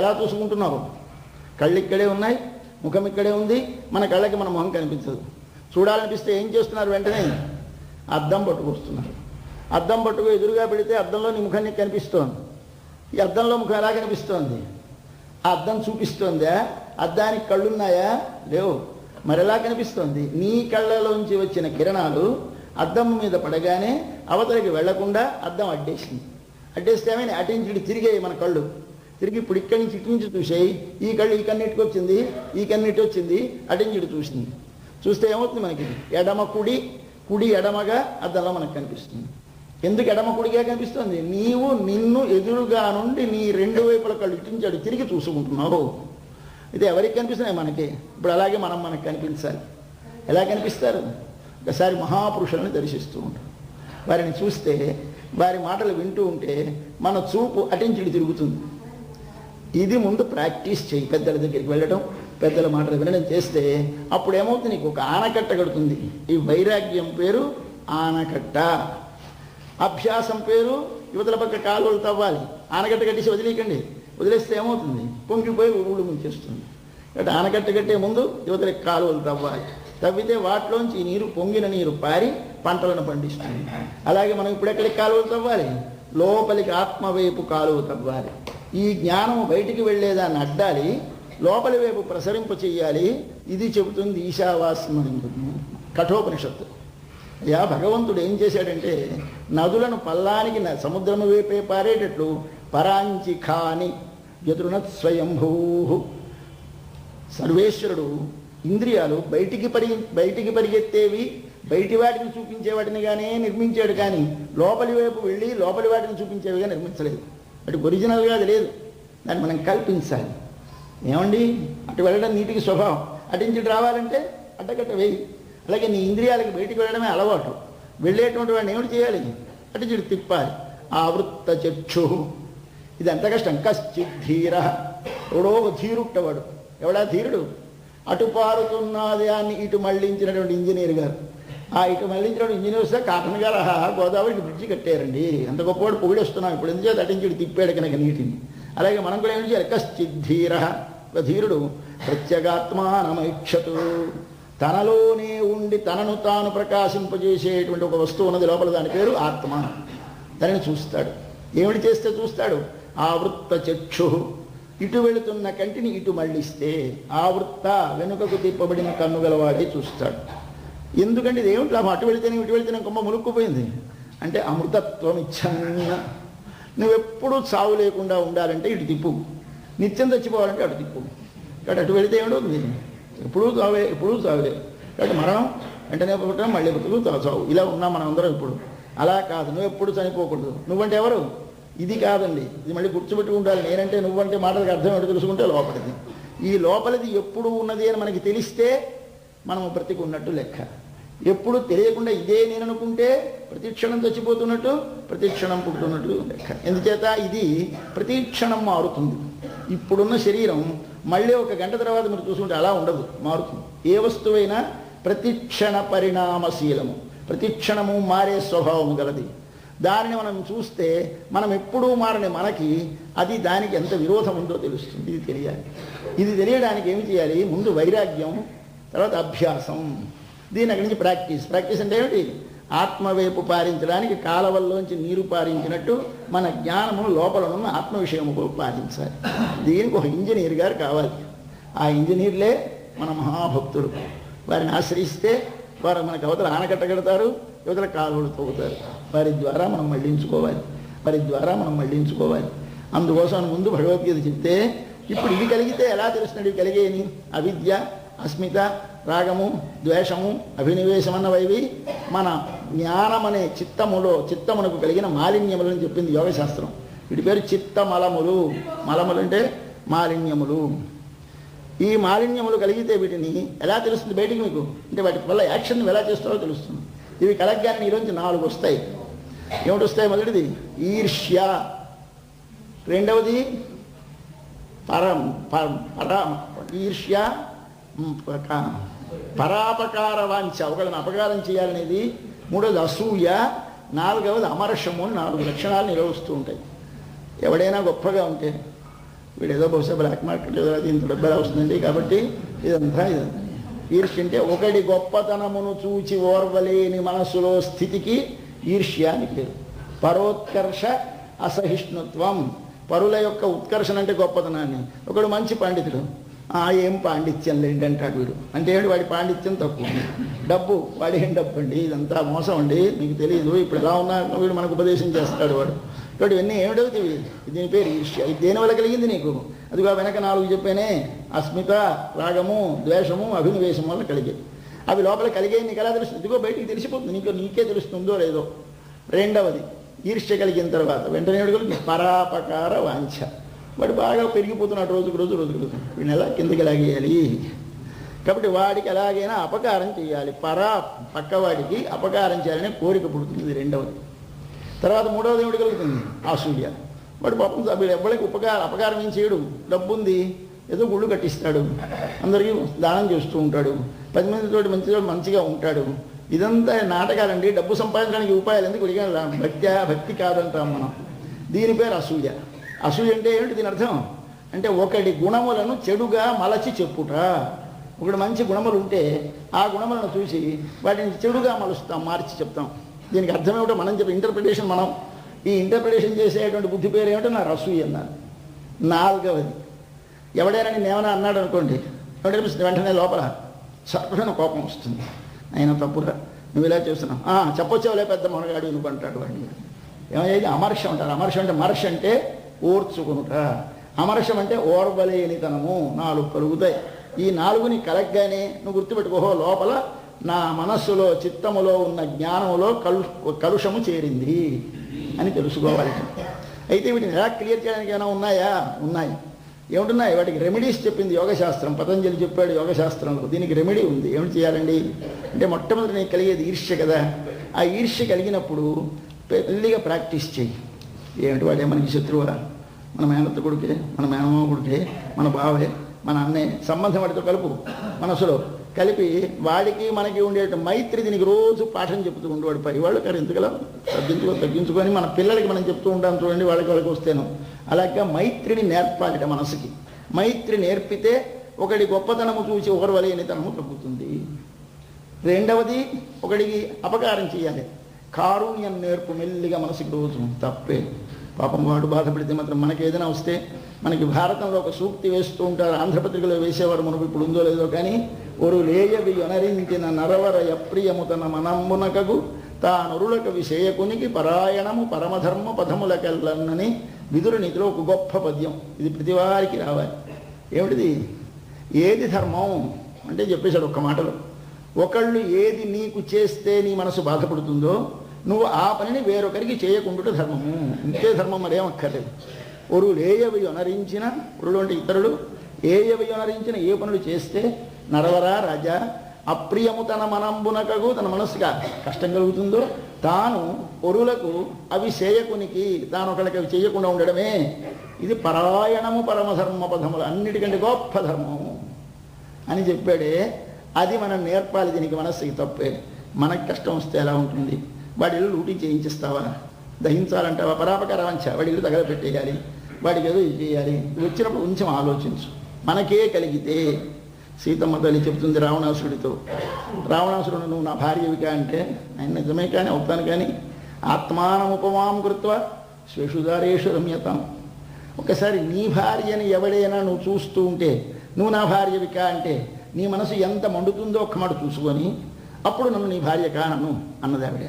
ఎలా చూసుకుంటున్నావు? కళ్ళు ఇక్కడే ఉన్నాయి, ముఖం ఇక్కడే ఉంది, మన కళ్ళకి మన మొహం కనిపించదు. చూడాలనిపిస్తే ఏం చేస్తున్నారు? వెంటనే అద్దం పట్టుకొస్తున్నారు. అద్దం పట్టుకు ఎదురుగా పెడితే అద్దంలో నీ ముఖం నీకు కనిపిస్తోంది. ఈ అద్దంలో ముఖం ఎలా కనిపిస్తోంది? ఆ అద్దం చూపిస్తోందా? అద్దానికి కళ్ళున్నాయా? లేవు. మరి ఎలా కనిపిస్తోంది? నీ కళ్ళలోంచి వచ్చిన కిరణాలు అద్దం మీద పడగానే అవతలికి వెళ్లకుండా అద్దం అడ్డేసింది. అడ్డేస్తే ఏమైనా అటించి తిరిగాయి మన కళ్ళు. తిరిగి ఇప్పుడు ఇక్కడి నుంచి ఇటు నుంచి చూసాయి. ఈ కళ్ళు ఈ కన్నిటికి వచ్చింది, ఈ కన్నిటి వచ్చింది, అటించుడు చూసింది. చూస్తే ఏమవుతుంది? మనకి ఎడమ కుడి, కుడి ఎడమగా అద్దంలో మనకు కనిపిస్తుంది. ఎందుకు ఎడమ కుడిగా కనిపిస్తుంది? నీవు నిన్ను ఎదురుగా నుండి నీ రెండు వైపుల కళ్ళు ఇటించాడు తిరిగి చూసుకుంటున్నావు. ఇది ఎవరికి కనిపిస్తున్నాయి? మనకి. ఇప్పుడు అలాగే మనకు కనిపించాలి. ఎలా కనిపిస్తారు? ఒకసారి మహాపురుషులను దర్శిస్తూ ఉంటారు. వారిని చూస్తే, వారి మాటలు వింటూ ఉంటే మన చూపు అటించుడు తిరుగుతుంది. ఇది ముందు ప్రాక్టీస్ చేయి. పెద్దల దగ్గరికి వెళ్ళడం, పెద్దల మాటలు వినడం చేస్తే అప్పుడు ఏమవుతుంది? నీకు ఒక ఆనకట్ట కడుతుంది. ఈ వైరాగ్యం పేరు ఆనకట్ట. అభ్యాసం పేరు యువతల పక్క కాలువలు తవ్వాలి. ఆనకట్ట కట్టేసి వదిలేయకండి. వదిలేస్తే ఏమవుతుంది? పొంగిపోయి ఊళ్ళు ముంచేస్తుంది. కాబట్టి ఆనకట్ట కట్టే ముందు యువతలకి కాలువలు తవ్వాలి. తవ్వితే వాటిలోంచి నీరు, పొంగిన నీరు పారి పంటలను పండిస్తుంది. అలాగే మనం ఇప్పుడు ఎక్కడికి కాలువలు తవ్వాలి? లోపలికి ఆత్మవైపు కాలువ తవ్వాలి. ఈ జ్ఞానం బయటికి వెళ్ళేదాన్ని అడ్డాలి, లోపలి వైపు ప్రసరింప చెయ్యాలి. ఇది చెబుతుంది ఈశావాస్యం కఠోపనిషత్తు. అయ్యా, భగవంతుడు ఏం చేశాడంటే నదులను పల్లానికి సముద్రము వైపే పారేటట్లు పరాంచి ఖాని యతృణత్ స్వయంభూ. సర్వేశ్వరుడు ఇంద్రియాలు బయటికి పరిగెత్తేవి, బయటి వాటిని చూపించే వాటినిగానే నిర్మించాడు. కానీ లోపలి వైపు వెళ్ళి లోపలి వాటిని చూపించేవిగా నిర్మించలేదు. అటు ఒరిజినల్గా అది లేదు, దాన్ని మనం కల్పించాలి. ఏమండి, అటు వెళ్ళడం నీటికి స్వభావం. అటించి రావాలంటే అడ్డకట్ట వేయి. అలాగే నీ ఇంద్రియాలకి బయటికి వెళ్ళడమే అలవాటు. వెళ్ళేటువంటి వాడిని ఏమిటి చేయాలి? అటు చిడు తిప్పాలి. ఆవృత్త చక్షు. ఇది ఎంత కష్టం. కశ్చిత్ ధీర. ఎవడో ఒక ధీరుట్టవాడు. ఎవడా ధీరుడు? అటు పారుతున్నది అని ఇటు మళ్లించినటువంటి ఇంజనీర్ గారు. ఆ ఇటు మళ్లించినటువంటి ఇంజనీర్ వస్తే కాటన్ గారు గోదావరికి బ్రిడ్జి కట్టారండి, అంత గొప్పవాడు పొగిడొస్తున్నాం. ఇప్పుడు ఎందుచేత అటించుడు తిప్పాడు కనుక నీటిని. అలాగే మనం కూడా ఏం చేయాలి? కశ్చిత్ ధీర. ఒక ధీరుడు ప్రత్యేగాత్మానమైక్షతు. తనలోనే ఉండి తనను తాను ప్రకాశింపజేసేటువంటి ఒక వస్తువు ఉన్నది లోపల, దాని పేరు ఆత్మ. దానిని చూస్తాడు. ఏమిటి చేస్తే చూస్తాడు? ఆవృత్త చక్షు. ఇటు వెళుతున్న కంటిని ఇటు మళ్ళిస్తే ఆవృత్త, వెనుకకు తిప్పబడిన కన్ను గలవాడే చూస్తాడు. ఎందుకంటే ఇది ఏమిటి లాభం? అటు వెళితేనే ఇటు వెళితేనే కొమ్మ ములుక్కుపోయింది అంటే అమృతత్వం ఇచ్చన్న. నువ్వెప్పుడు చావు లేకుండా ఉండాలంటే ఇటు తిప్పు, నిత్యం చచ్చిపోవాలంటే అటు తిప్పు. కాబట్టి అటు వెళితే ఏమిటవుతుంది? ఎప్పుడూ చావే, ఎప్పుడూ చావే. కాబట్టి మరణం వెంటనే పుట్టడం, మళ్ళీ బతుకు, చావు, ఇలా ఉన్నాం మనం అందరం ఇప్పుడు. అలా కాదు, నువ్వు ఎప్పుడు చనిపోకూడదు. నువ్వంటే ఎవరు? ఇది కాదండి, ఇది మళ్ళీ గుర్తుపెట్టుకు ఉండాలి. నేనంటే నువ్వంటే మాటలకు అర్థం ఏంటో తెలుసుకుంటే లోపలిది. ఈ లోపలిది ఎప్పుడు ఉన్నది అని మనకి తెలిస్తే మనము బ్రతికున్నట్టు లెక్క. ఎప్పుడు తెలియకుండా ఇదే నేను అనుకుంటే ప్రతిక్షణం చచ్చిపోతున్నట్టు, ప్రతిక్షణం పుట్టున్నట్టు లెక్క. ఎందుచేత ఇది ప్రతిక్షణం మారుతుంది. ఇప్పుడున్న శరీరం మళ్ళీ ఒక గంట తర్వాత మీరు చూసుకుంటే అలా ఉండదు, మారుతుంది. ఏ వస్తువైనా ప్రతిక్షణ పరిణామశీలము, ప్రతిక్షణము మారే స్వభావము గలది. దానిని మనం చూస్తే మనం ఎప్పుడూ మారని మనకి అది దానికి ఎంత విరోధం ఉందో తెలుస్తుంది. ఇది తెలియాలి. ఇది తెలియడానికి ఏమి చేయాలి? ముందు వైరాగ్యం, తర్వాత అభ్యాసం. దీని అక్కడి నుంచి ప్రాక్టీస్. ప్రాక్టీస్ అంటే ఏమిటి? ఆత్మవైపు పారించడానికి కాలవల్లోంచి నీరు పారించినట్టు మన జ్ఞానము లోపల ఉన్న ఆత్మ విషయము పారించాలి. దీనికి ఒక ఇంజనీర్ గారు కావాలి. ఆ ఇంజనీర్లే మన మహాభక్తులు. వారిని ఆశ్రయిస్తే వారు మనకు అవతల ఆనకట్ట కడతారు, యువతల కాలువలు తవ్వుతారు. వారి ద్వారా మనం మళ్ళించుకోవాలి. అందుకోసం ముందు భగవద్గీత చెప్తే ఇప్పుడు ఇవి కలిగితే ఎలా తెలుస్తున్నాడు? ఇవి కలిగేని అవిద్య, అస్మిత, రాగము, ద్వేషము, అభినివేశం అన్నవి మన జ్ఞానం అనే చిత్తమునకు కలిగిన మాలిన్యములని చెప్పింది యోగశాస్త్రం. వీటి పేరు చిత్తమలములు. మలములు అంటే మాలిన్యములు. ఈ మాలిన్యములు కలిగితే వీటిని ఎలా తెలుస్తుంది బయటికి మీకు? అంటే వాటి వల్ల యాక్షన్ ఎలా చేస్తారో తెలుస్తుంది. ఇవి కలగ్గానే నీలోంచి 4 వస్తాయి. ఏమిటి వస్తాయి? మొదటిది ఈర్ష్య, రెండవది ఈర్ష్య, పరాపకార వాంఛ, ఒకళ్ళని అపకారం చేయాలనేది, మూడవది అసూయ, నాలుగవది అమర్షము అని 4 లక్షణాలు నిలవస్తూ ఉంటాయి. ఎవడైనా గొప్పగా ఉంటే వీడు ఏదో బహుశా బ్లాక్ మార్కెట్ ఏదో అది ఇంత డబ్బులు వస్తుందండి కాబట్టి ఇదంతా. ఈర్ష్య అంటే ఒకటి గొప్పతనమును చూచి ఓర్వలేని మనస్సులో స్థితికి ఈర్ష్య అని పేరు. పరోత్కర్ష అసహిష్ణుత్వం, పరుల యొక్క ఉత్కర్షణ అంటే గొప్పతనాన్ని. ఒకడు మంచి పండితుడు, ఏం పాండిత్యం లేండి అంటాడు వీడు. అంటే ఏంటి, వాడి పాండిత్యం తక్కువ. డబ్బు, వాడి ఏం డబ్బు అండి, ఇదంతా మోసం అండి, మీకు తెలియదు, ఇప్పుడు ఎలా ఉన్నా వీడు మనకు ఉపదేశం చేస్తాడు వాడు. కాబట్టి ఇవన్నీ ఏమిటవుతాయి, దీని పేరు ఈర్ష్య. ఇది దేనివల్ల కలిగింది నీకు? అదిగా వెనక 4 చెప్పానే, అస్మిత, రాగము, ద్వేషము, అభినివేశం వల్ల కలిగేది. అవి లోపల కలిగేది నీకు ఎలా తెలుస్తుంది? ఇదిగో బయటికి తెలిసిపోతుంది, నీకే తెలుస్తుందో లేదో. రెండవది, ఈర్ష్య కలిగిన తర్వాత వెంటనే కలిగి పరాపకార వాంఛ. వాడు బాగా పెరిగిపోతున్నాడు, రోజుకు రోజు వీడిని ఎలా కిందకి లాగేయాలి. కాబట్టి వాడికి ఎలాగైనా అపకారం చేయాలి, పక్కవాడికి అపకారం చేయాలనే కోరిక పుడుతుంది. రెండవది. తర్వాత మూడవది ఏమిటి కలుగుతుంది? అసూయ. వాడు పాపం వీడు ఎవరికి అపకారం ఏం చేయడు, డబ్బు ఉంది, ఏదో గుళ్ళు కట్టిస్తాడు, అందరికీ దానం చేస్తూ ఉంటాడు, 10 మందితోటి మంచిగా ఉంటాడు. ఇదంతా నాటకాలండి. డబ్బు సంపాదించడానికి ఉపాయాలు ఎందుకు అడిగాను? భక్తి కాదంటాం మనం. దీని పేరు అసూయ. అసూయ అంటే ఏమిటి? దీని అర్థం అంటే ఒకటి గుణములను చెడుగా మలచి చెప్పుట. ఒకటి మంచి గుణములు ఉంటే ఆ గుణములను చూసి వాటిని చెడుగా మలుస్తాం, మార్చి చెప్తాం. దీనికి అర్థం ఏమిటో మనం చెప్పి ఇంటర్ప్రిటేషన్, మనం ఈ ఇంటర్ప్రిటేషన్ చేసేటువంటి బుద్ధి పేరు ఏమిటో నా అసూయ అన్నారు. నాలుగవది, ఎవడైనా నేను ఏమైనా అన్నాడు అనుకోండి, ఎవడనిపిస్తుంది వెంటనే లోపల సర్వన కోపం వస్తుంది. అయినా తప్పురా, నువ్వు ఇలా చేస్తున్నావు, చెప్పొచ్చావులే పెద్ద మనగాడు నువ్వు అంటాడు వాడిని. ఏమయ్యేది? అమర్షం అంటారు. అమర్షం అంటే మర్ష అంటే ఓర్చుకునుట, అమర్షం అంటే ఓర్వలేనితనము. 4 కలుగుతాయి. ఈ 4ని కలగ్గానే నువ్వు గుర్తుపెట్టుకోహో, లోపల నా మనస్సులో చిత్తములో ఉన్న జ్ఞానములో కలుషము చేరింది అని తెలుసుకోవాలి. అయితే వీటిని ఎలా క్లియర్ చేయడానికి ఏమైనా ఉన్నాయా? ఉన్నాయి. ఏమిటున్నాయి? వాటికి రెమెడీస్ చెప్పింది యోగశాస్త్రం. పతంజలి చెప్పాడు యోగశాస్త్రంలో, దీనికి రెమెడీ ఉంది. ఏమిటి చేయాలండి అంటే, మొట్టమొదటి నీకు కలిగేది ఈర్ష్య కదా. ఆ ఈర్ష్య కలిగినప్పుడు పెళ్ళిగా ప్రాక్టీస్ చేయి. ఏమిటి, వాడే మనకి శత్రువా? మన మేనత్త కొడుకే, మన మేనమామ కొడుకే, మన బావే, మన అన్నే, సంబంధం వాడితో కలుపు. మనసులో కలిపి వాడికి మనకి ఉండే మైత్రి దీనికి రోజు పాఠం చెప్తూ ఉండు. వాడు పై వాళ్ళు గారు ఎందుకలా తగ్గించుకొని మన పిల్లలకి మనం చెప్తూ ఉంటాం చూడండి, వాళ్ళకి వస్తేను. అలాగే మైత్రిని నేర్పాలిట మనసుకి. మైత్రి నేర్పితే ఒకటి గొప్పతనము చూసి ఓర్వలేనితనము తగ్గుతుంది. రెండవది, ఒకడికి అపకారం చేయాలి, కారుణ్యం నేర్పు మెల్లిగా మనసుకి రోజు. తప్పే, పాపం వాడు బాధపడితే మాత్రం మనకి ఏదైనా వస్తే, మనకి భారతంలో ఒక సూక్తి వేస్తూ ఉంటారు, ఆంధ్రపత్రికలో వేసేవారు, మనకు ఇప్పుడు ఉందో లేదో కానీ, ఒరు లేయవి అనరించిన నరవర యప్రియము తన మనంబునకగు తానురులకు విషయకునికి పరాయణము పరమధర్మ పదములకెళ్ళనని విదురు నీతిలో ఒక గొప్ప పద్యం. ఇది ప్రతి వారికి రావాలి. ఏమిటిది? ఏది ధర్మం అంటే చెప్పేశాడు ఒక్క మాటలో. ఒకళ్ళు ఏది నీకు చేస్తే నీ మనసు బాధపడుతుందో నువ్వు ఆ పనిని వేరొకరికి చేయకుండా ధర్మము. ఇంతే ధర్మం, మరేమక్కర్లేదు. ఒరు లేయవి అనరించిన, ఒరులు అంటే ఇతరులు, ఏయవి అనరించిన ఏ పనులు చేస్తే నరవరా రాజా అప్రియము తన మనంబునకగు, తన మనస్సుగా కష్టం కలుగుతుందో తాను ఒరులకు అవి చేయకునికి, తాను ఒకళ్ళకి అవి చేయకుండా ఉండడమే. ఇది పరాయణము పరమధర్మ పదములు, అన్నిటికంటే గొప్ప ధర్మము అని చెప్పాడే. అది మనం నేర్పాలి. దీనికి మనస్సుకి తప్పే. మనకు కష్టం వస్తే ఎలా ఉంటుంది? వాడి ఇల్లు లూటీ చేయించిస్తావా? దహించాలంటావా? పరాపకార వంచ, వాడి ఇల్లు తగలపెట్టేయాలి, వాడికి ఏదో ఇది చేయాలి. వచ్చినప్పుడు కొంచెం ఆలోచించు. మనకే కలిగితే, సీతమ్మ తల్లి చెప్తుంది రావణాసుడితో, రావణాసురుడు నువ్వు నా భార్యవిక అంటే, ఆయన నిజమే కానీ అవుతాను కానీ ఆత్మానముపమాం కృత్వ స్వేషుదారేషు రమ్యతాం. ఒకసారి నీ భార్యని ఎవడైనా నువ్వు చూస్తూ ఉంటే, నువ్వు నా భార్యవిక అంటే నీ మనసు ఎంత మండుతుందో ఒక్క మాట చూసుకొని అప్పుడు నన్ను నీ భార్య కానను అన్నది ఆవిడ.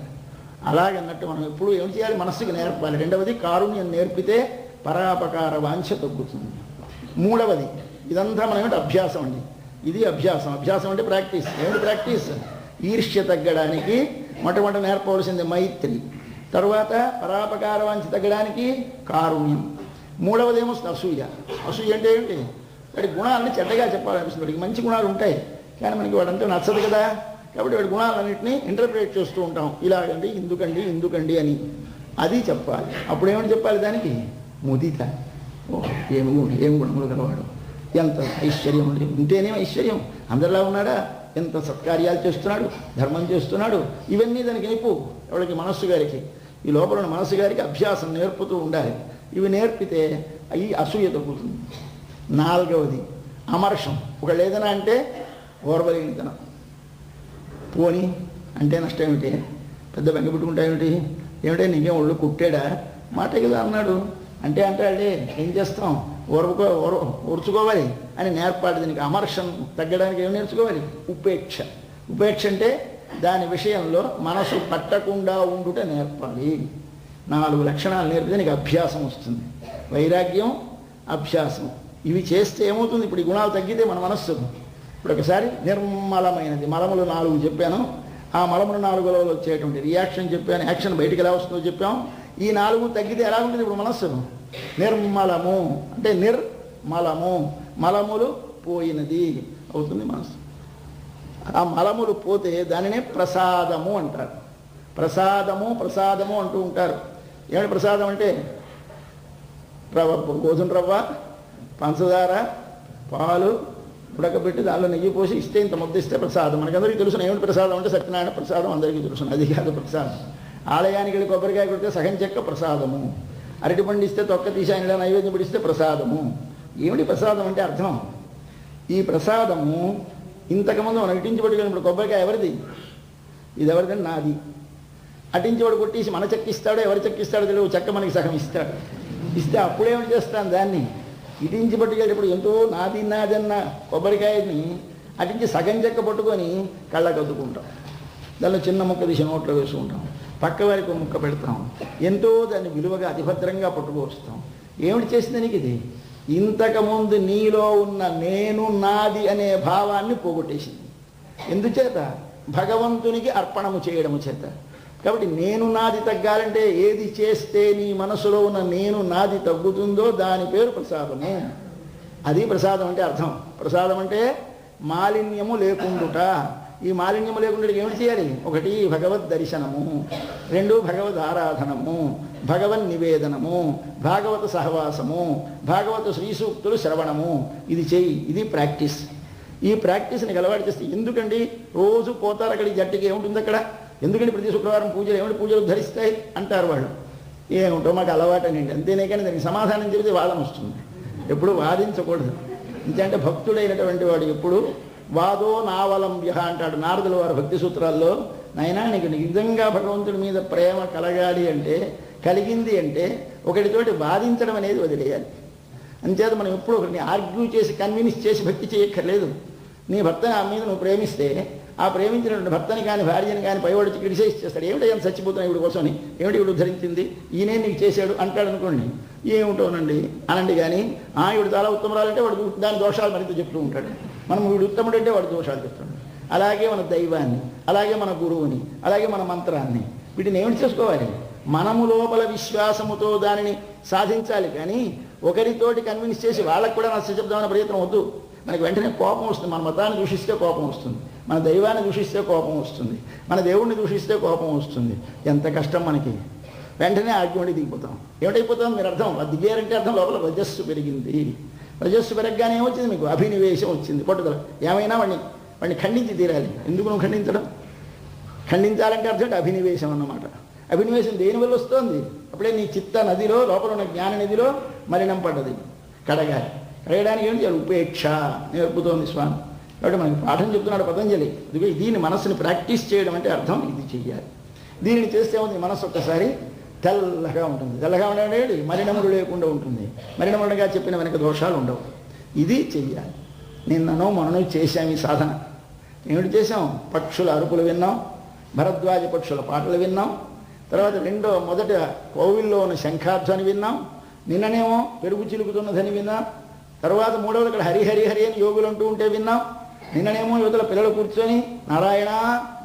అలాగన్నట్టు మనం ఎప్పుడు ఏం చేయాలి? మనస్సుకి నేర్పాలి. రెండవది, కారుణ్యం నేర్పితే పరాపకార వాంఛ తగ్గుతుంది. మూడవది, ఇదంతా మనం ఏమిటి? అభ్యాసం అండి. ఇది అభ్యాసం. అభ్యాసం అంటే ప్రాక్టీస్. ఏమిటి ప్రాక్టీస్? ఈర్ష్య తగ్గడానికి మొట్టమొదటి నేర్పవలసింది మైత్రి, తరువాత పరాపకార వాంఛ తగ్గడానికి కారుణ్యం, మూడవదేమో అసూయ. అసూయ అంటే ఏమిటి? వాడి గుణాలని చెడ్డగా చెప్పాలనిపిస్తుంది. వాడికి మంచి గుణాలు ఉంటాయి కానీ మనకి వాడంతా నచ్చదు కదా. కాబట్టి వాడి గుణాలన్నింటినీ ఇంటర్ప్రిటేట్ చేస్తూ ఉంటాం, ఇలాగండి, ఇందుకండి అని. అది చెప్పాలి. అప్పుడు ఏమని చెప్పాలి? దానికి ముదిత. ఏం గుణములు గలవాడు, ఎంత ఐశ్వర్యం ఉంటేనే ఐశ్వర్యం, అందరిలా ఉన్నాడా, ఎంత సత్కార్యాలు చేస్తున్నాడు, ధర్మం చేస్తున్నాడు, ఇవన్నీ దానికి నిప్పు. ఎవరికి? మనస్సు గారికి. ఈ లోపల మనస్సు గారికి అభ్యాసం నేర్పుతూ ఉండాలి. ఇవి నేర్పితే ఈ అసూయ తగ్గుతుంది. 4వది అమర్షం. ఒకళ్ళు ఏదైనా అంటే ఓర్వలేనితనం. పోని అంటే నష్టం ఏమిటి, పెద్ద బెంగ పెట్టుకుంటా ఏమిటే నీకేం ఒళ్ళు కుట్టాడా, మాట కదా అన్నాడు అంటే అంటాడే ఏం చేస్తాం, ఓర్చుకోవాలి అని నేర్పాడు. దీనికి అమర్షం తగ్గడానికి ఏం నేర్చుకోవాలి, ఉపేక్ష. ఉపేక్ష అంటే దాని విషయంలో మనసు పట్టకుండా ఉండుట నేర్పాలి. 4 లక్షణాలు నేర్పితే నీకు అభ్యాసం వస్తుంది. వైరాగ్యం, అభ్యాసం, ఇవి చేస్తే ఏమవుతుంది, ఇప్పుడు ఈ గుణాలు తగ్గితే మన మనస్సు ఇప్పుడు ఒకసారి నిర్మలమైనది. మలములు 4 చెప్పాను, ఆ మలములు 4లో వచ్చేటువంటి రియాక్షన్ చెప్పాను, యాక్షన్ బయటికి ఎలా వస్తుందో చెప్పాం. ఈ 4 తగ్గితే ఎలా ఉంటుంది ఇప్పుడు మనస్సు, నిర్మలము అంటే నిర్మలము, మలములు పోయినది అవుతుంది మనస్సు. ఆ మలములు పోతే దానినే ప్రసాదము అంటారు. ప్రసాదము అంటూ ఉంటారు. ఏమిటి ప్రసాదం అంటే గోధుమ రవ్వ, పంచదార, పాలు ఉడకబెట్టి దానిలో నెయ్యి పోసి ఇస్తే ఇంత ముద్ద ఇస్తే ప్రసాదం. మనకందరికీ తెలుసు. ఏమిటి ప్రసాదం అంటే సత్యనారాయణ ప్రసాదం అందరికీ తెలుసు. అది కాదు ప్రసాదం. ఆలయానికి వెళ్ళి కొబ్బరికాయ కొడితే సగం చెక్క ప్రసాదము, అరటిపండు ఇస్తే తొక్క తీసి ఆయన నైవేద్యం పడిస్తే ప్రసాదము. ఏమిటి ప్రసాదం అంటే అర్థం, ఈ ప్రసాదము ఇంతకుముందు మనం ఇటించబడినప్పుడు కొబ్బరికాయ ఎవరిది, ఇది ఎవరిదంటే నాది. అటించేవాడు కొట్టేసి మన చెక్క ఇస్తాడో ఎవరి చెక్క ఇస్తాడో తెలియదు, చెక్క మనకి సగం ఇస్తాడు. ఇస్తే అప్పుడేమిటి చేస్తాను, దాన్ని ఇటించి పట్టుకెళ్ళేటప్పుడు ఎంతో నాదన్న కొబ్బరికాయని అటించి సగం చెక్క పట్టుకొని కళ్ళకు అద్దుకుంటాం. దానిలో చిన్న ముక్క తీసి నోట్లో వేసుకుంటాం, పక్క వారికి ఒక ముక్క పెడతాం. ఎంతో దాన్ని విలువగా అతిభద్రంగా పట్టుకొస్తాం. ఏమిటి చేసింది నీకు ఇది, ఇంతకుముందు నీలో ఉన్న నేను నాది అనే భావాన్ని పోగొట్టేసింది. ఎందుచేత, భగవంతునికి అర్పణము చేయడము చేత. కాబట్టి నేను నాది తగ్గాలంటే ఏది చేస్తే నీ మనసులో ఉన్న నేను నాది తగ్గుతుందో దాని పేరు ప్రసాదము. అది ప్రసాదం అంటే అర్థం. ప్రసాదం అంటే మాలిన్యము లేకుండుట. ఈ మాలిన్యము లేకుండా ఏమిటి చేయాలి, 1 భగవద్ దర్శనము, 2 భగవద్ ఆరాధనము, భగవన్ నివేదనము, భాగవత సహవాసము, భాగవత శ్రీసూక్తులు శ్రవణము. ఇది చెయ్యి, ఇది ప్రాక్టీస్. ఈ ప్రాక్టీస్ని అలవాటు చేస్తే, ఎందుకండి రోజు పోతారు అక్కడికి, జట్టుకి ఏముంటుంది అక్కడ, ఎందుకంటే ప్రతి శుక్రవారం పూజలు ఏమిటి పూజలు ధరిస్తాయి అంటారు వాళ్ళు. ఏమిటో మాకు అలవాటనండి అంతేనే, కానీ దానికి సమాధానం చెబితే వాదన వస్తుంది. ఎప్పుడు వాదించకూడదు. ఎందుకంటే భక్తుడైనటువంటి వాడు ఎప్పుడు వాదో నావలంబ్య అంటాడు నారదుల వారు భక్తి సూత్రాల్లో. నైనా నీకు నిజంగా భగవంతుడి మీద ప్రేమ కలగాలి అంటే, కలిగింది అంటే ఒకటితోటి వాదించడం అనేది వదిలేయాలి. అంచేత మనం ఎప్పుడు ఒకరిని ఆర్గ్యూ చేసి కన్విన్స్ చేసి భక్తి చేయక్కర్లేదు. నీ భర్తని ఆ మీద నువ్వు ప్రేమిస్తే, ఆ ప్రేమించినటువంటి భర్తని కానీ భార్యని కానీ పైవాడికి క్రిటిసైజ్ చేస్తాడు. ఏమిటి ఏం చచ్చిపోతున్నాయి ఇవిడి కోసమని, ఏమిటి ఇవిడు ధరించింది, ఈయనే నీకు చేశాడు అంటాడు అనుకోండి. ఏమిటోనండి అనండి, కానీ ఇవిడు చాలా ఉత్తమరాలంటే వాడు దాని దోషాలు మరింత చెప్తూ ఉంటాడు. మనం వీడు ఉత్తముడు అంటే వాడు దోషాలు చెప్తాడు. అలాగే మన దైవాన్ని, అలాగే మన గురువుని, అలాగే మన మంత్రాన్ని, వీటిని ఏమిటి చేసుకోవాలి, మనము లోపల విశ్వాసముతో దానిని సాధించాలి. కానీ ఒకరితోటి కన్విన్స్ చేసి వాళ్ళకు కూడా నచ్చ చెప్దామనే ప్రయత్నం వద్దు. మనకి వెంటనే కోపం వస్తుంది. మన మతాన్ని దూషిస్తే కోపం వస్తుంది, మన దైవాన్ని దూషిస్తే కోపం వస్తుంది, మన దేవుణ్ణి దూషిస్తే కోపం వస్తుంది. ఎంత కష్టం మనకి. వెంటనే ఆర్గ్యుమెంట్కి దిగిపోతాం. ఏమిటైపోతాం మీరు అర్థం, అది దిగారంటే అర్థం లోపల రజస్సు పెరిగింది. రజస్సు పెరగగానే ఏమొచ్చింది, మీకు అభినివేశం వచ్చింది, పట్టుదల. ఏమైనా వాడిని ఖండించి తీరాలి. ఎందుకు నువ్వు ఖండించడం, ఖండించాలంటే అర్థం అభినివేశం అన్నమాట. అభినివేశం దేనివల్ల వస్తుంది, అప్పుడే నీ చిత్త నదిలో, లోపల ఉన్న జ్ఞాన నదిలో మలినం పడ్డది. కడగాలి. కడగడానికి ఏం చేయాలి, ఉపేక్ష నేర్పుతోంది స్వామి. కాబట్టి మనకి పాఠం చెప్తున్నాడు పతంజలి. అందుకే దీన్ని మనస్సుని ప్రాక్టీస్ చేయడం అంటే అర్థం ఇది చెయ్యాలి. దీనిని చేస్తే ఉంది మనస్సు ఒక్కసారి తెల్లగా ఉంటుంది. తెల్లగా ఉండేది మలినములు లేకుండా ఉంటుంది. మలినములుగా చెప్పిన వెనక దోషాలు ఉండవు. ఇది చెయ్యాలి. నిన్ననో మనను చేశాం ఈ సాధన. ఏమిటి చేశాం, పక్షుల అరుపులు విన్నాం, భరద్వాజ పక్షుల పాటలు విన్నాం, తర్వాత మొదట కోవిల్లో ఉన్న శంఖాధ్వని విన్నాం, నిన్ననేమో పెరుగు చిలుకుతున్నదని విన్నాం, తర్వాత మూడవది ఇక్కడ హరి హరి హరి అని యోగులు అంటూ ఉంటే విన్నాం, నిన్ననేమో యువతల పిల్లలు కూర్చొని నారాయణ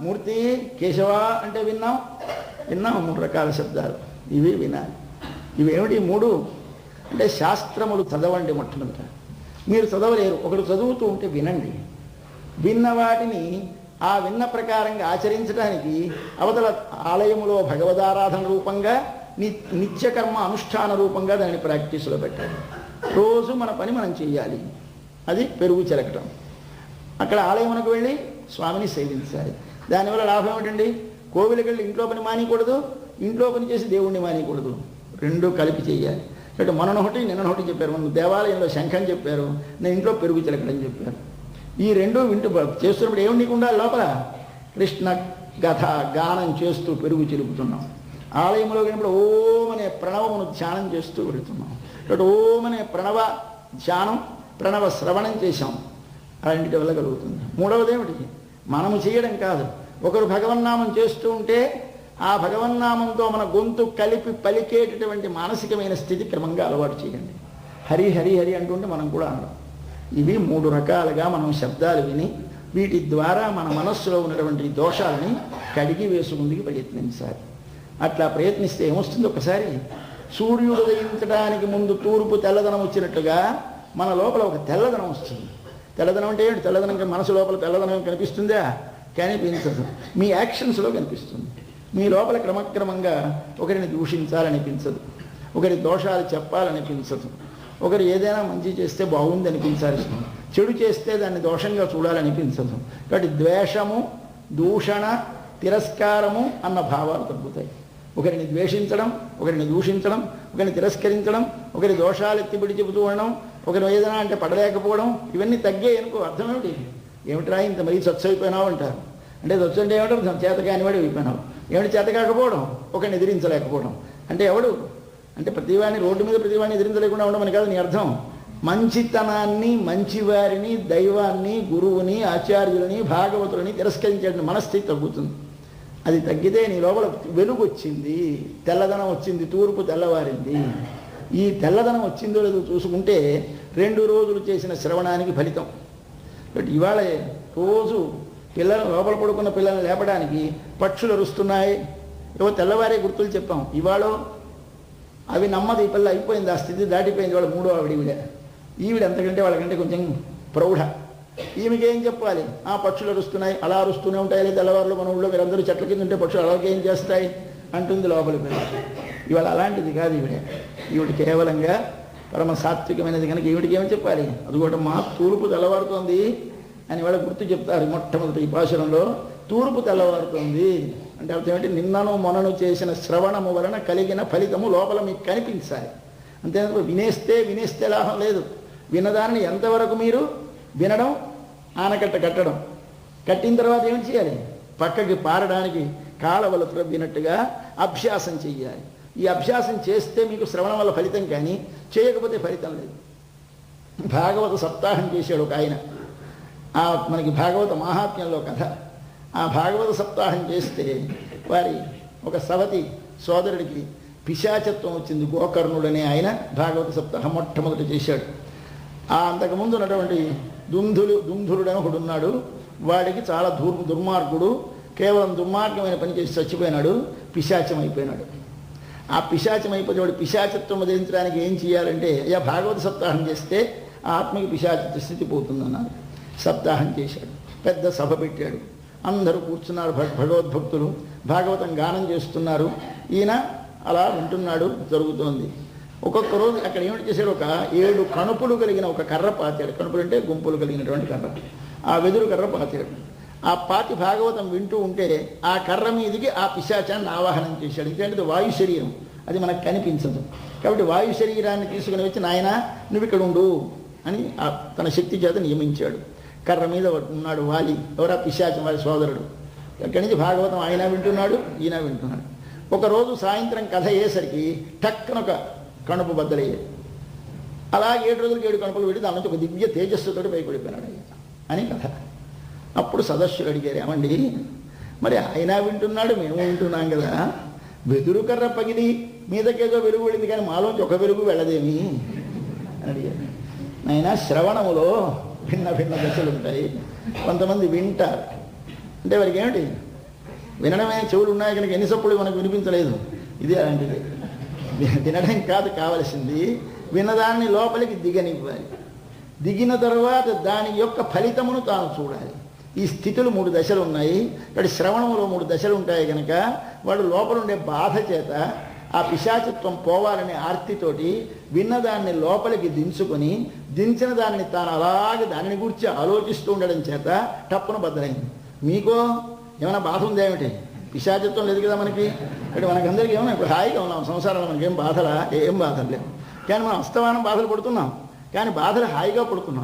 మూర్తి కేశవ అంటే విన్నాం. 3 రకాల శబ్దాలు. ఇవి వినాలి. ఇవేమిటి 3 అంటే శాస్త్రములు చదవండి. మొట్టమొదట మీరు చదవలేరు, ఒకరు చదువుతూ ఉంటే వినండి. విన్న వాటిని ఆ విన్న ప్రకారంగా ఆచరించడానికి అవతల ఆలయములో భగవదారాధన రూపంగా, నిత్యకర్మ అనుష్ఠాన రూపంగా దాన్ని ప్రాక్టీసులో పెట్టాలి. రోజు మన పని మనం చేయాలి. అది పెరుగు చెరకటం. అక్కడ ఆలయమునకు వెళ్ళి స్వామిని సేవించాలి. దానివల్ల లాభం ఏమిటండి, కోవిలకి వెళ్ళి ఇంట్లో పని మానేయకూడదు, ఇంట్లో పని చేసి దేవుణ్ణి మానేయకూడదు. 2 కలిపి చేయాలి. ఇటు మొన్నొకటి నిన్నొకటి చెప్పారు. మన దేవాలయంలో శంఖం చెప్పారు, నేను ఇంట్లో పెరుగు చిలకడని చెప్పారు. ఈ రెండు వింటూ చేస్తున్నప్పుడు ఏమి నీకు ఉండాలి? లోపల కృష్ణ గథ గానం చేస్తూ పెరుగు చిలుపుతున్నాం. ఆలయంలో వెళ్ళినప్పుడు ఓం అనే ప్రణవమును ధ్యానం చేస్తూ వెళుతున్నాం. ఇటు ఓం అనే ప్రణవ ధ్యానం, ప్రణవ శ్రవణం చేశాం. అలాంటి వల్ల కలుగుతుంది. మూడవది ఏమిటి? మనము చేయడం కాదు, ఒకరు భగవన్నామం చేస్తూ ఉంటే ఆ భగవన్నామంతో మన గొంతు కలిపి పలికేటటువంటి మానసికమైన స్థితి క్రమంగా అలవాటు చేయండి. హరి హరి హరి అంటుంటే మనం కూడా అనడం. ఇవి 3 రకాలుగా మనం శబ్దాలు విని వీటి ద్వారా మన మనస్సులో ఉన్నటువంటి దోషాలని కడిగి వేసుకుందుకు ప్రయత్నించాలి. అట్లా ప్రయత్నిస్తే ఏమొస్తుంది? ఒకసారి సూర్యుడు ఉదయించడానికి ముందు తూర్పు తెల్లదనం వచ్చినట్టుగా మన లోపల ఒక తెల్లదనం వస్తుంది. తెల్లదనం అంటే ఏంటి? తెల్లదనం మనసు లోపల తెల్లదనం కనిపిస్తుందా? కనిపించదు. మీ యాక్షన్స్లో కనిపిస్తుంది. మీ లోపల క్రమక్రమంగా ఒకరిని దూషించాలనిపించదు, ఒకరి దోషాలు చెప్పాలనిపించదు, ఒకరు ఏదైనా మంచి చేస్తే బాగుంది అనిపించాలి, చెడు చేస్తే దాన్ని దోషంగా చూడాలనిపించదు. కాబట్టి ద్వేషము, దూషణ, తిరస్కారము అన్న భావాలు తగ్గుతాయి. ఒకరిని ద్వేషించడం, ఒకరిని దూషించడం, ఒకరిని తిరస్కరించడం, ఒకరి దోషాలు ఎత్తిపిడి చెబుతూ ఉండడం, ఒకరు ఏదైనా అంటే పడలేకపోవడం, ఇవన్నీ తగ్గాయి అనుకో. అర్థం ఏమిటి? ఏమిట్రా ఇంత మరీ స్వచ్ఛ అయిపోయినావు అంటారు. అంటే స్వచ్ఛ అంటే ఏమిటారు? చేత కానివాడు అయిపోయినావు. ఏమిటి చేత కాకపోవడం? ఒకరిని ఎదిరించలేకపోవడం. అంటే ఎవడు? అంటే ప్రతివాడిని రోడ్డు మీద ప్రతివాడిని ఎదిరించలేకుండా ఉండమని కాదు నీ అర్థం. మంచితనాన్ని, మంచివారిని, దైవాన్ని, గురువుని, ఆచార్యులని, భాగవతులని తిరస్కరించే మనస్థితి తగ్గుతుంది. అది తగ్గితే నీ లోపల వెలుగు వచ్చింది, తెల్లదనం వచ్చింది, తూర్పు తెల్లవారింది. ఈ తెల్లదనం వచ్చిందో లేదో చూసుకుంటే 2 రోజులు చేసిన శ్రవణానికి ఫలితం. బట్ ఇవాళ రోజు పిల్లలు లోపల పడుకున్న పిల్లల్ని లేపడానికి పక్షులు అరుస్తున్నాయి, ఏవో తెల్లవారే గుర్తులు చెప్పాం. ఇవాళ అవి నమ్మది. ఈ పిల్ల అయిపోయింది, ఆ స్థితి దాటిపోయింది. వాళ్ళ 3వ ఆవిడ. ఈవిడ ఎంతకంటే వాళ్ళకంటే కొంచెం ప్రౌఢ. ఈమెకేం చెప్పాలి? ఆ పక్షులు అరుస్తున్నాయి, అలా అరుస్తూనే ఉంటాయి. తెల్లవారులో మన ఊళ్ళో మీరందరూ చెట్ల కింద ఉంటే పక్షులు అలాగేం చేస్తాయి అంటుంది లోపల పిల్ల. ఇవాళ అలాంటిది కాదు ఈవిడ కేవలంగా పరమ సాత్వికమైనది కనుక ఈవిడికి ఏమని చెప్పాలి? అది కూడా మా తూర్పు తెల్లవారుతోంది అని వాళ్ళ గుర్తు చెప్తారు. మొట్టమొదటి ఈ పాశురంలో తూర్పు తెల్లవారుతోంది అంటే అర్థం ఏంటి? నిన్నను మొనను చేసిన శ్రవణము వలన కలిగిన ఫలితము లోపల మీకు కనిపించాలి. అంతే. వినేస్తే లాభం లేదు. వినదాన్ని ఎంతవరకు మీరు వినడం, ఆనకట్ట కట్టడం, కట్టిన తర్వాత ఏం చేయాలి? పక్కకి పారడానికి కాలవల త్రవ్వినట్టుగా అభ్యాసం చెయ్యాలి. ఈ అభ్యాసం చేస్తే మీకు శ్రవణం వల్ల ఫలితం, కానీ చేయకపోతే ఫలితం లేదు. భాగవత సప్తాహం చేశాడు ఒక ఆయన. మనకి భాగవత మహాత్మ్యంలో కథ. ఆ భాగవత సప్తాహం చేస్తే వారి ఒక సవతి సోదరుడికి పిశాచత్వం వచ్చింది. గోకర్ణుడనే ఆయన భాగవత సప్తాహం మొట్టమొదటి చేశాడు. అంతకుముందు ఉన్నటువంటి దుంధురుడని ఒకడు ఉన్నాడు. వాడికి చాలా దుర్మార్గుడు, కేవలం దుర్మార్గమైన పని చేసి చచ్చిపోయినాడు, పిశాచం అయిపోయినాడు. ఆ పిశాచం అయిపోతే వాడు పిశాచత్వం వదిలించడానికి ఏం చేయాలంటే, భాగవత సప్తాహం చేస్తే ఆ ఆత్మకి పిశాచ స్థితి పోతుందన్నారు. సప్తాహం చేశాడు, పెద్ద సభ పెట్టాడు, అందరూ కూర్చున్నారు, భగవద్భక్తులు భాగవతం గానం చేస్తున్నారు. ఈయన అలా వింటున్నాడు, జరుగుతోంది. ఒక్కొక్క రోజు అక్కడ ఏమిటి చేశాడు? ఒక 7 కణుపులు కలిగిన ఒక కర్ర పాతాడు. కణుపులు అంటే గుంపులు కలిగినటువంటి కర్ర. ఆ వెదురు కర్ర పాతాడు. ఆ పాతి భాగవతం వింటూ ఉంటే ఆ కర్ర మీదికి ఆ పిశాచాన్ని ఆవాహనం చేశాడు. ఇదేంటిది? వాయు శరీరం. అది మనకు కనిపించదు. కాబట్టి వాయు శరీరాన్ని తీసుకుని వచ్చి, నాయన నువ్వు ఇక్కడ ఉండు అని తన శక్తి చేత నియమించాడు. కర్ర మీద ఉన్నాడు వాలి. ఎవరా? పిశాచం, వారి సోదరుడు. అక్కడి నుంచి భాగవతం ఆయన వింటున్నాడు, ఈయన వింటున్నాడు. ఒకరోజు సాయంత్రం కథ అయ్యేసరికి టక్కన ఒక కణుపు బద్దలయ్యాడు. అలా 7 రోజులకి 7 కణుపులు పెట్టి దాని నుంచి ఒక దివ్య తేజస్సుతో పైపడిపోయినాడు అని కథ. అప్పుడు సదస్సులు అడిగారు, ఏమండి మరి ఆయన వింటున్నాడు, మేము వింటున్నాం కదా, వెదురు కర్ర పగిలి మీదకేదో వెలుగు వెళ్ళింది కానీ మాలోంచి ఒక వెలుగు వెళ్ళదేమి అని అడిగారు. నాయన, శ్రవణములో భిన్న భిన్న దశలు ఉంటాయి. కొంతమంది వింటారు అంటే వారికి ఏమిటి? వినడమే చెవులు ఉన్నాయి కనుక ఎన్నిసప్పుడు మనకు వినిపించలేదు. ఇది అలాంటిది. వినడం కాదు కావలసింది, వినదాన్ని లోపలికి దిగనివ్వాలి. దిగిన తర్వాత దాని యొక్క ఫలితమును తాను చూడాలి. ఈ స్థితులు 3 దశలు ఉన్నాయి. ఇక్కడ శ్రవణంలో 3 దశలు ఉంటాయి కనుక వాడు లోపల ఉండే బాధ చేత ఆ పిశాచత్వం పోవాలనే ఆర్తితోటి విన్నదాన్ని లోపలికి దించుకొని, దించిన దానిని తాను అలాగే దానిని గురించి ఆలోచిస్తూ ఉండడం చేత టప్పున బద్దలైంది. మీకో ఏమైనా బాధ ఉందేమిటి? పిశాచత్వం లేదు కదా మనకి. అంటే మనకందరికీ ఏమన్నా ఇప్పుడు హాయిగా ఉన్నాం సంసారంలో, మనకేం బాధలా? ఏం బాధలు లేవు. కానీ మనం అస్తమానం బాధలు పడుతున్నాం, కానీ బాధలు హాయిగా పడుతున్నాం.